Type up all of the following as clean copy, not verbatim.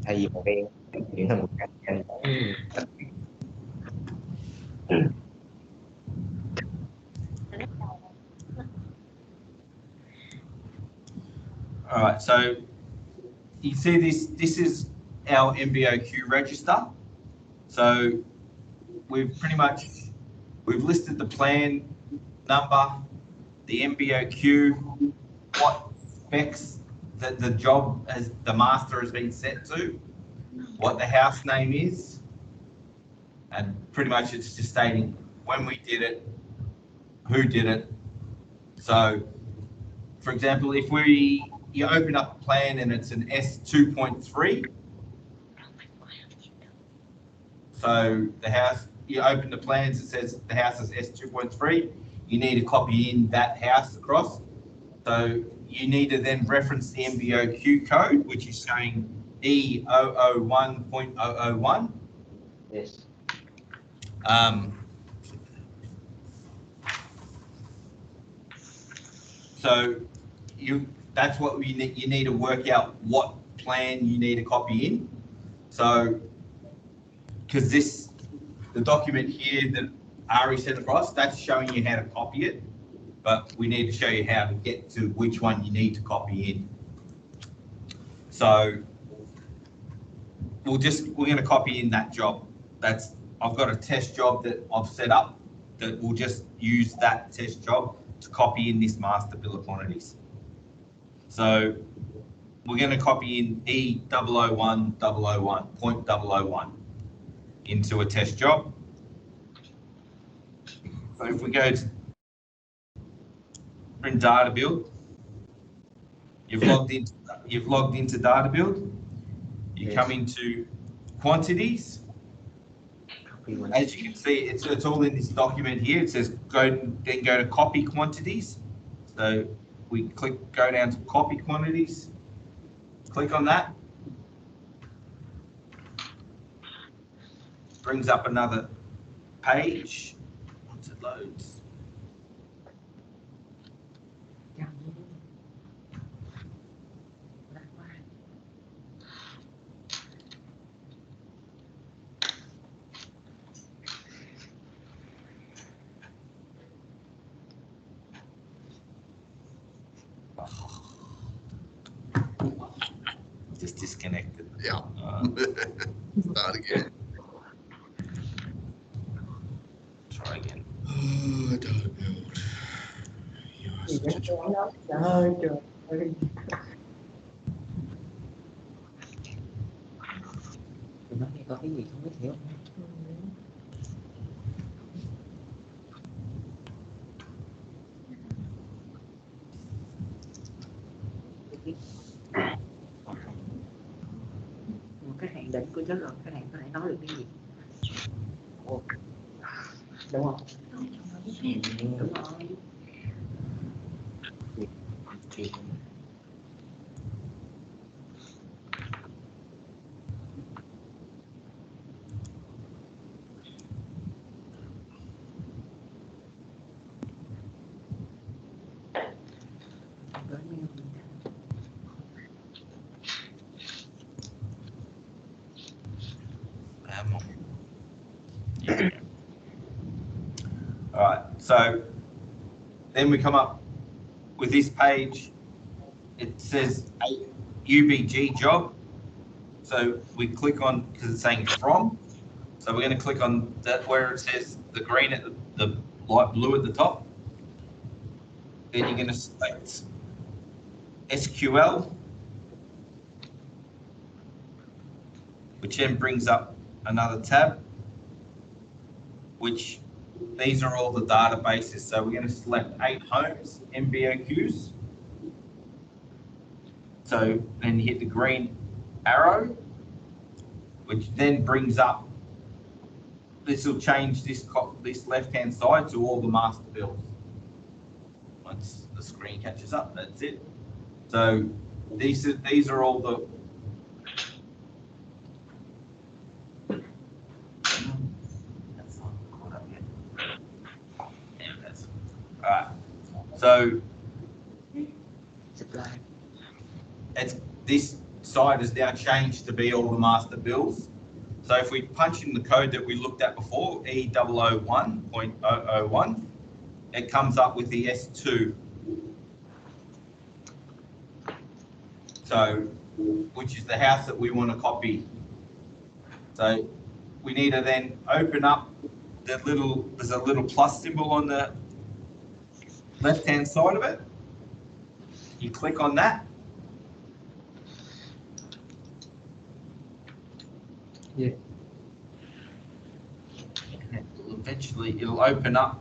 thay vì màu đen chuyển thành màu cam. All right, so you see this is our MBOQ register. So we've listed the plan number, the MBOQ, what specs that the job as the master has been set to, what the house name is, and pretty much it's just stating when we did it, who did it. So, for example, if you open up a plan and it's an S2.3, so the house, you open the plans, it says the house is S2.3, you need to copy in that house across. So you need to then reference the MBOQ code, which is showing E001.001. Yes. So that's what you need to work out what plan you need to copy in. So, because the document here that Ari sent across, that's showing you how to copy it, but we need to show you how to get to which one you need to copy in. So we're going to copy in that job. I've got a test job that I've set up that we'll just use that test job to copy in this master bill of quantities. So we're going to copy in E001.001 into a test job. So if we go to in data build, you've logged into data build. You come into quantities. As you can see, it's all in this document here. It says go to copy quantities. So we go down to copy quantities. Click on that. Brings up another page once it loads. Just disconnected. Yeah. Start again. Try again. Oh, data build. You are such a troll. Nó nghe có cái gì không biết hiểu. Cái hạn định của chất rồi, cái này có thể nói được cái gì? Đúng không? Đúng rồi. All right, so then we come up with this page. It says UBG job. So we click on, because it's saying from. So we're going to click on that where it says the green at the light blue at the top. Then you're going to select SQL, which then brings up another tab, which these are all the databases. So we're going to select 8 homes, MBOQs. So then you hit the green arrow, which then brings up, this will change this left-hand side to all the master bills. Once the screen catches up, that's it. So these are all the all right. So it's side has now changed to be all the master bills. So if we punch in the code that we looked at before, E001.001, it comes up with the S2. So, which is the house that we want to copy. So we need to then open up there's a little plus symbol on the left-hand side of it. You click on that. Yeah. And eventually it'll open up.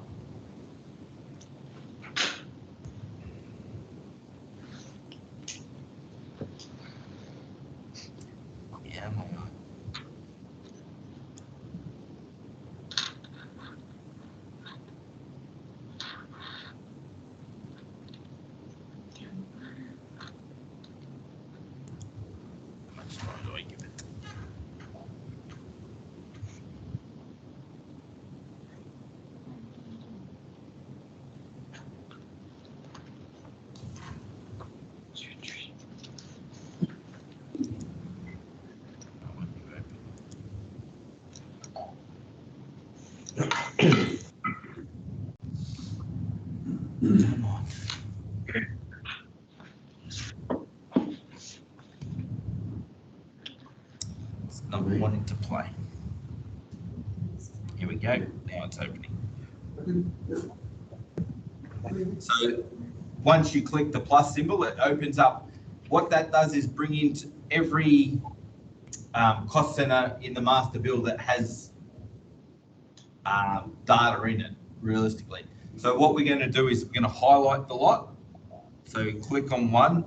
Yeah, hang on. How much time do I give it? Come on. It's not wanting to play. Here we go. Now it's opening. So once you click the plus symbol, it opens up. What that does is bring in every cost center in the master bill that has data in it, realistically. So what we're going to do is we're going to highlight the lot. So you click on one,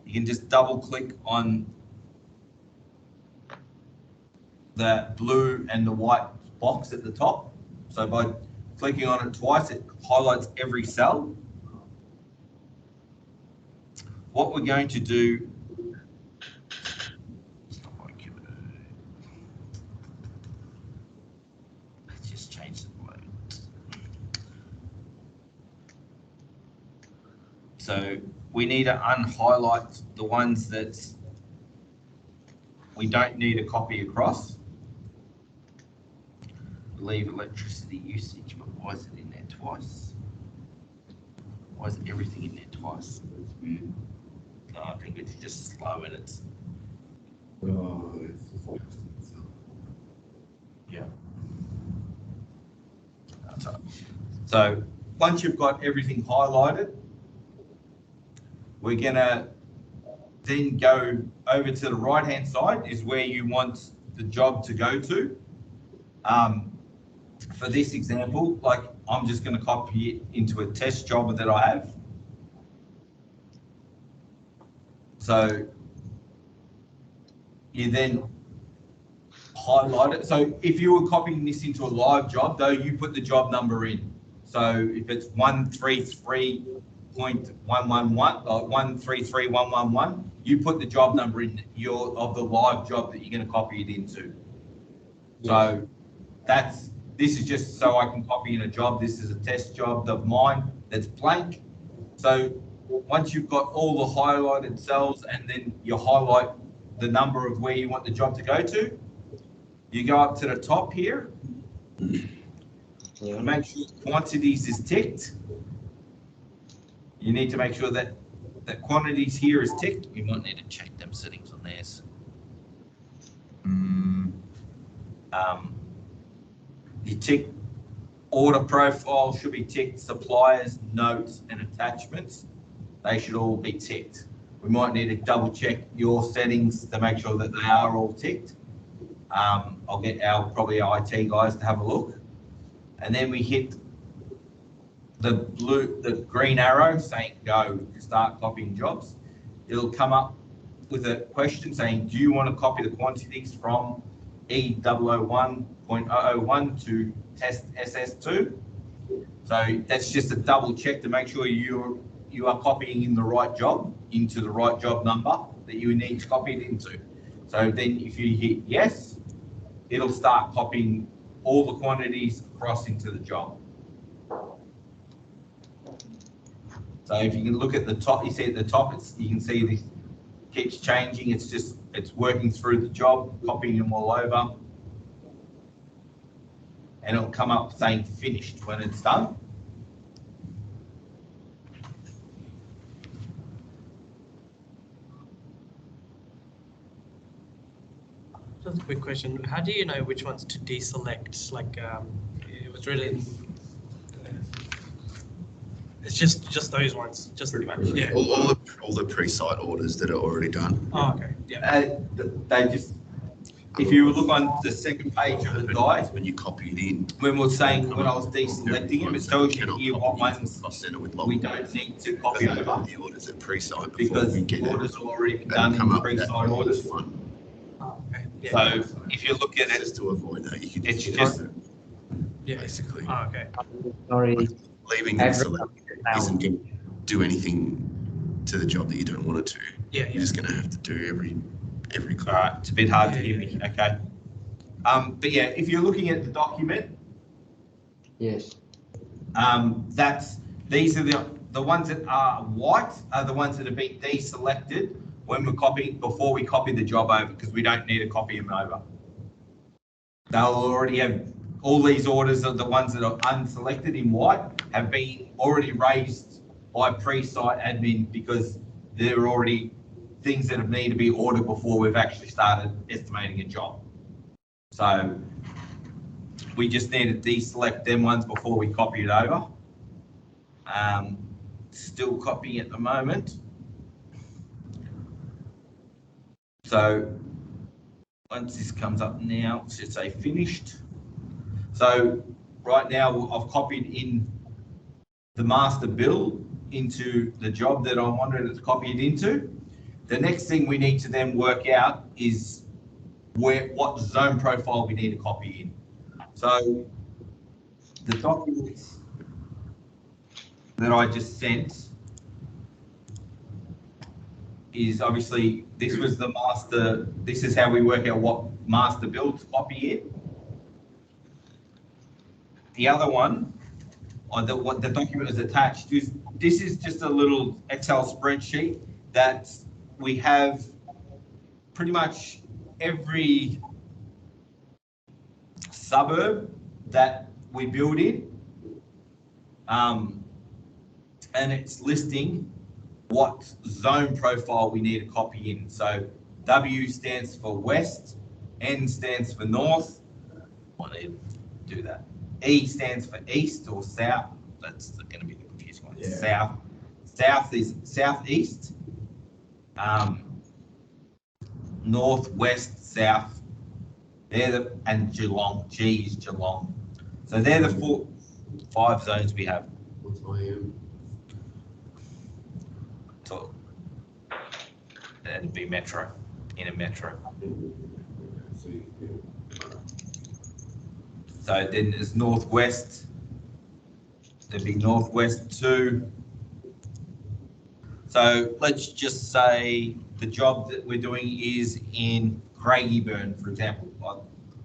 you can just double click on the blue and the white box at the top. So by clicking on it twice, it highlights every cell. What we're going to do, let's just change the mode. So we need to unhighlight the ones that we don't need a copy across. Leave electricity usage, but why is it in there twice? Why is everything in there twice? No, I think it's just slow and it's. Yeah. That's right. So once you've got everything highlighted, we're gonna then go over to the right-hand side is where you want the job to go to. For this example, like I'm just going to copy it into a test job that I have. So you then highlight it. So if you were copying this into a live job, though, you put the job number in. So if it's 133.111 or 133.111, you put the job number in of the live job that you're going to copy it into. So this is just so I can copy in a job. This is a test job of mine that's blank. So once you've got all the highlighted cells and then you highlight the number of where you want the job to go to, you go up to the top here. Yeah. Make sure quantities is ticked. You need to make sure that the quantities here is ticked. You might need to check them settings on theirs. You tick order profile should be ticked, suppliers, notes, and attachments. They should all be ticked. We might need to double check your settings to make sure that they are all ticked. I'll get probably our IT guys to have a look. And then we hit the green arrow saying go, start copying jobs. It'll come up with a question saying, do you want to copy the quantities from E001.001 to test SS2? So that's just a double check to make sure you are copying in the right job into the right job number that you need to copy it into. So then if you hit yes, it'll start copying all the quantities across into the job. So if you can look at the top, you see at the top, you can see keeps changing. It's working through the job, copying them all over. And it'll come up saying finished when it's done. Just a quick question. How do you know which ones to deselect? Like, it was really, it's just those ones, just Pretty much. yeah. All the pre-site orders that are already done. Oh, okay. Yeah. They just, if you look on the second page of the guide, When you copy it in. when I was deselecting them, it tells you here what ones I've said it with we don't need to copy over the orders at pre-site because we get orders are already been They done come in up with that pre-site orders. one. Oh, okay. Yeah. So if you look at it, Just to avoid that, you can It's just just- Yeah. basically Oh, okay. Sorry. leaving them selected isn't going to do anything to the job that you don't want it to. Yeah. You're just going to have to do every all click. right, it's a bit hard to Yeah, hear me, okay? But yeah, if you're looking at the document, Yes. these are the ones that are white are the ones that have been deselected when we're copying, before we copy the job over, because we don't need to copy them over. They'll already have, all these orders are the ones that are unselected in white have been already raised by pre-site admin because they're already things that have need to be ordered before we've actually started estimating a job. So we just need to deselect them ones before we copy it over. Still copying at the moment. So once this comes up now, it should say finished. So right now I've copied in the master bill into the job that I wanted it to copy it into. The next thing we need to then work out is what zone profile we need to copy in. So the documents that I just sent is obviously, this was the master, this is how we work out what master bill to copy in. The other one, or what the document is attached, is this is just a little Excel spreadsheet that we have pretty much every suburb that we build in, and it's listing what zone profile we need to copy in. So W stands for west, N stands for north. I need to do that. E stands for east or south. That's going to be the confusing one. Yeah. South. South is southeast. North, west, south. And Geelong. G is Geelong. So they're the 5 zones we have. What's my So that'd be metro, in a metro. So then there's northwest. There'd be northwest 2. So let's just say the job that we're doing is in Craigieburn, for example.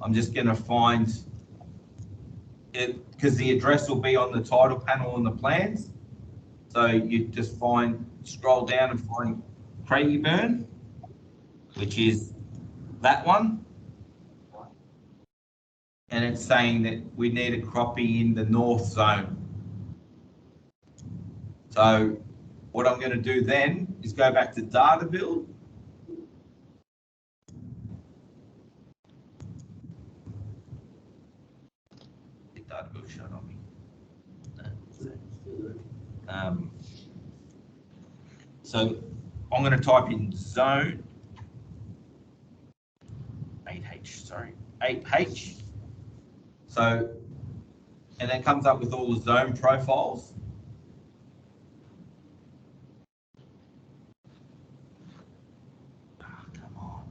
I'm just going to find it because the address will be on the title panel on the plans. So you just scroll down and find Craigieburn, which is that one. And it's saying that we need a copy in the north zone. So what I'm going to do then is go back to data build. Data build shut on me. So I'm going to type in zone 8H, sorry, 8H. So, and that comes up with all the zone profiles. Come on.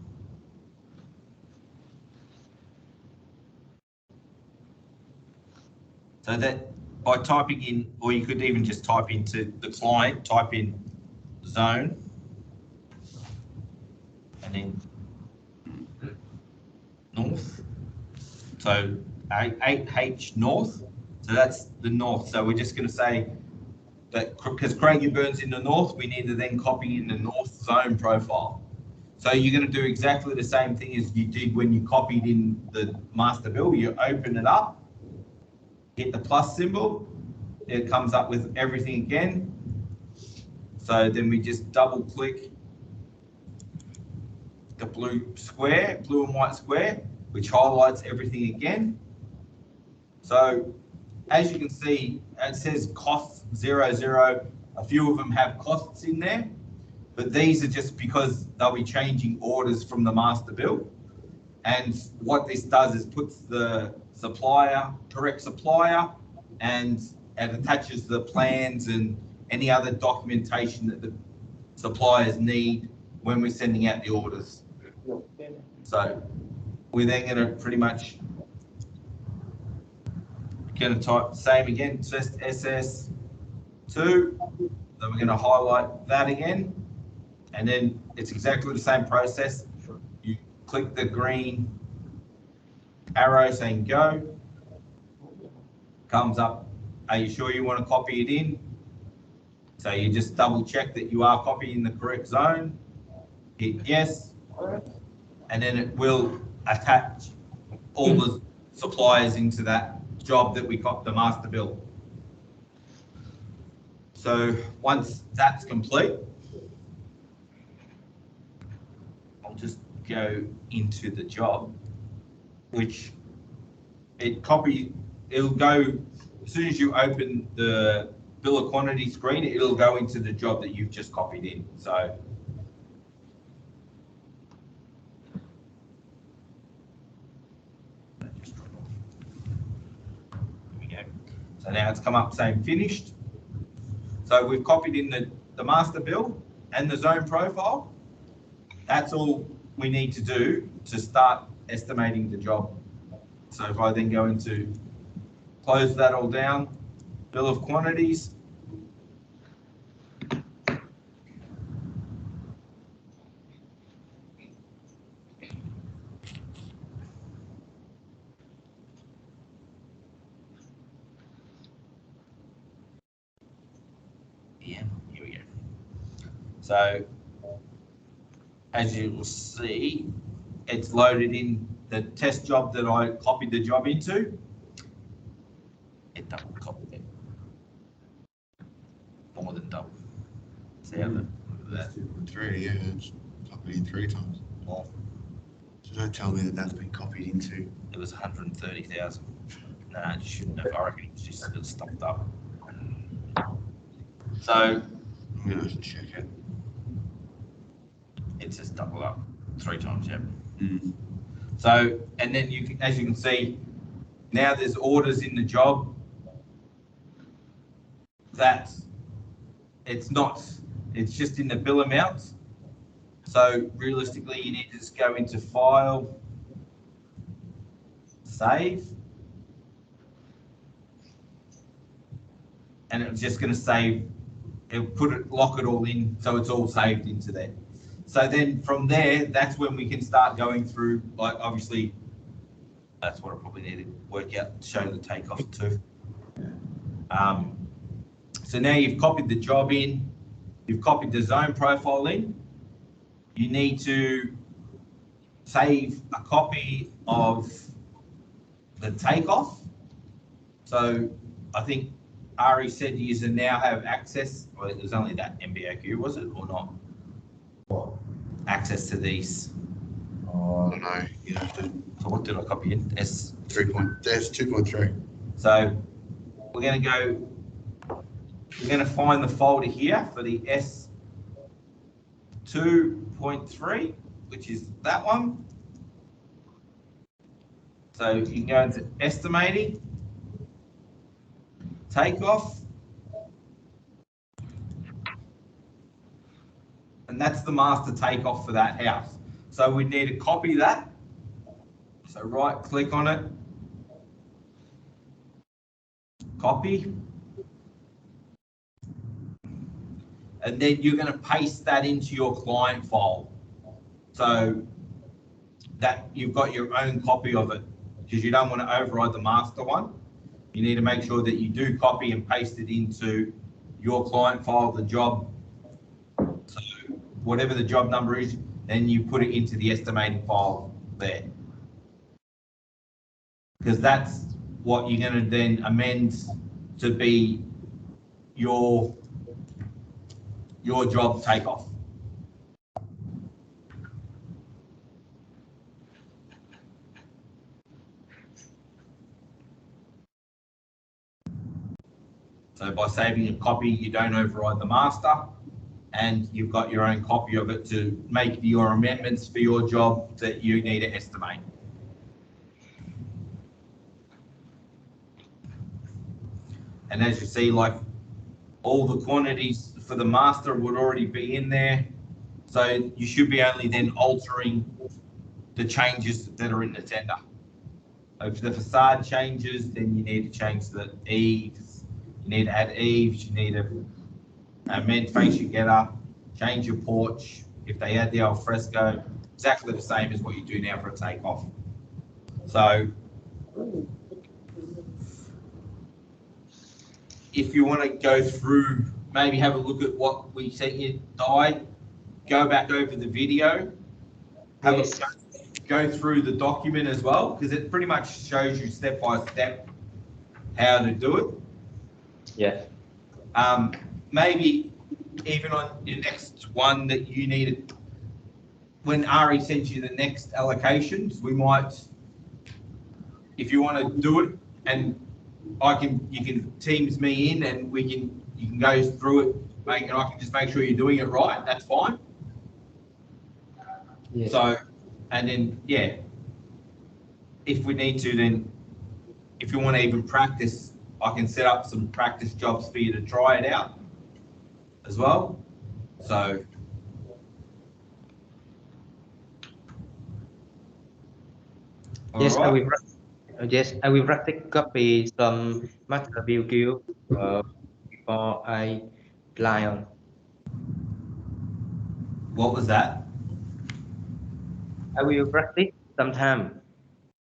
So that by typing in, or you could even just type into the client, type in zone, and then north. So 8H north. So that's the north. So we're just going to say that because Craigieburn's in the north, we need to then copy in the north zone profile. So you're going to do exactly the same thing as you did when you copied in the master bill. You open it up, hit the plus symbol, it comes up with everything again. So then we just double click the blue and white square, which highlights everything again. So as you can see, it says costs 00. A few of them have costs in there, but these are just because they'll be changing orders from the master bill. And what this does is puts the correct supplier, and it attaches the plans and any other documentation that the suppliers need when we're sending out the orders. So we're then going to pretty much going to type same again, just SS2. Then we're going to highlight that again, and then it's exactly the same process. You click the green arrow saying go, comes up, are you sure you want to copy it in? So you just double check that you are copying the correct zone, hit yes, and then it will attach all the suppliers into that job that we got the master bill. So once that's complete, I'll just go into the job, which it'll go, as soon as you open the bill of quantity screen, it'll go into the job that you've just copied in. So So now it's come up saying finished. So we've copied in the master bill and the zone profile. That's all we need to do to start estimating the job. So if I then go into close that all down, bill of quantities. Yeah, here we go. So as you will see, it's loaded in the test job that I copied the job into. It double copied it. More than double. See how That's 2.3, yeah, it's copied in 3 times. Well, So don't tell me that that's been copied into. it was 130,000. No, it shouldn't have. I reckon it's just a bit stuffed up. So I'm gonna have to check it. it's just double up 3 times, yeah. Mm. So, and then you can, as you can see, now there's orders in the job that it's not, it's just in the bill amount. So realistically, you need to just go into File, Save, and it's just going to save, it'll lock it all in, so it's all saved into there. So then from there, that's when we can start going through, like obviously, that's what I probably need to work out to show the takeoff too. So now you've copied the job in, you've copied the zone profile in, you need to save a copy of the takeoff. So I think Ari said you now have access, or it was only that MBOQ, was it, or not? What? Access to these. I don't know. You have to. So what did I copy in? That's 2.3. So we're going to go, we're going to find the folder here for the S2.3, which is that one. So you can go into estimating, takeoff, and that's the master takeoff for that house. So we need to copy that. So right click on it, copy, and then you're going to paste that into your client file. So that you've got your own copy of it, because you don't want to override the master one. You need to make sure that you do copy and paste it into your client file, the job. So whatever the job number is, then you put it into the estimating file there. Because that's what you're going to then amend to be your job takeoff. So by saving a copy, you don't override the master, and you've got your own copy of it to make your amendments for your job that you need to estimate. And as you see, like all the quantities for the master would already be in there. So you should be only then altering the changes that are in the tender. So if the facade changes, then you need to change the eaves. You need to add eaves. You need to amend fascia getter, change your porch. If they add the al fresco, exactly the same as what you do now for a takeoff. So if you want to go through, maybe have a look at what we sent you, go back over the video, have a go through the document as well, because it pretty much shows you step by step how to do it. Yes. Maybe even on your next one that you needed, when Ari sends you the next allocations, we might, if you want to do it, and you can Teams me in, and you can go through it, and I can just make sure you're doing it right. That's fine. Yes. So, and then yeah, if we need to, then if you want to even practice, I can set up some practice jobs for you to try it out as well. So Yes, all right. Yes, I will practice copy some master view queue before I fly on. What was that? I will practice sometime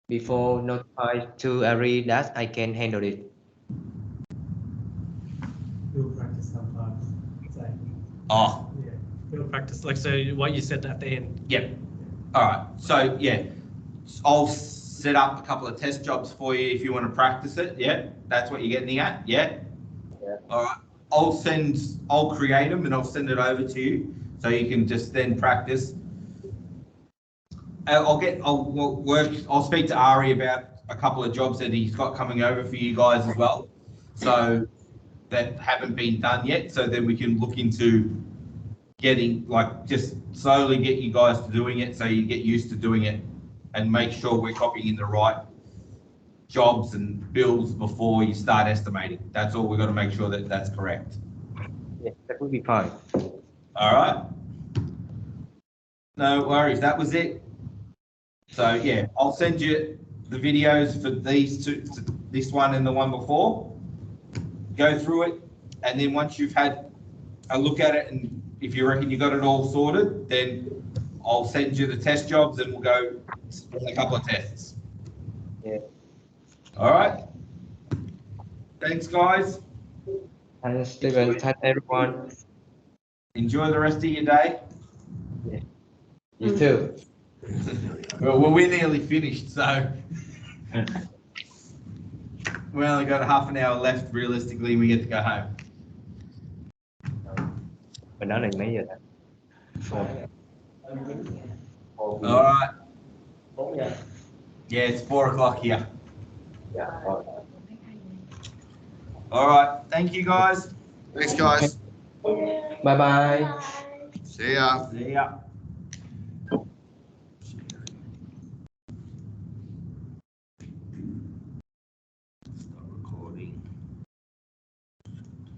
before notify to Ari that I can handle it. You'll practice sometimes. Exactly. Oh, Yeah. You'll practice, like, so what you said at the end. yep. All right. So yeah, I'll set up a couple of test jobs for you if you want to practice it. Yeah, that's what you're getting at. Yeah. Yeah. All right. I'll create them and I'll send it over to you so you can just then practice. I'll speak to Ari about a couple of jobs that he's got coming over for you guys as well, so that haven't been done yet. So then we can look into getting, like, just slowly get you guys to doing it, so you get used to doing it, and make sure we're copying the right jobs and bills before you start estimating. That's all. We've got to make sure that that's correct. Yes, that will be fine. All right. No worries. That was it. So yeah, I'll send you the videos for these two, this one and the one before. Go through it, and then once you've had a look at it, and if you reckon you got it all sorted, then I'll send you the test jobs, and we'll go a couple of tests. Yeah. All right. Thanks, guys. Thanks, Stephen. Thanks, everyone. Enjoy the rest of your day. You too. Well, we're nearly finished, so we only got half an hour left realistically, and we get to go home. Mình nói là mấy giờ ta? All right. Yeah, it's 4 o'clock here. Yeah. All right. Thank you, guys. Thanks, guys. Bye bye. See ya. See ya.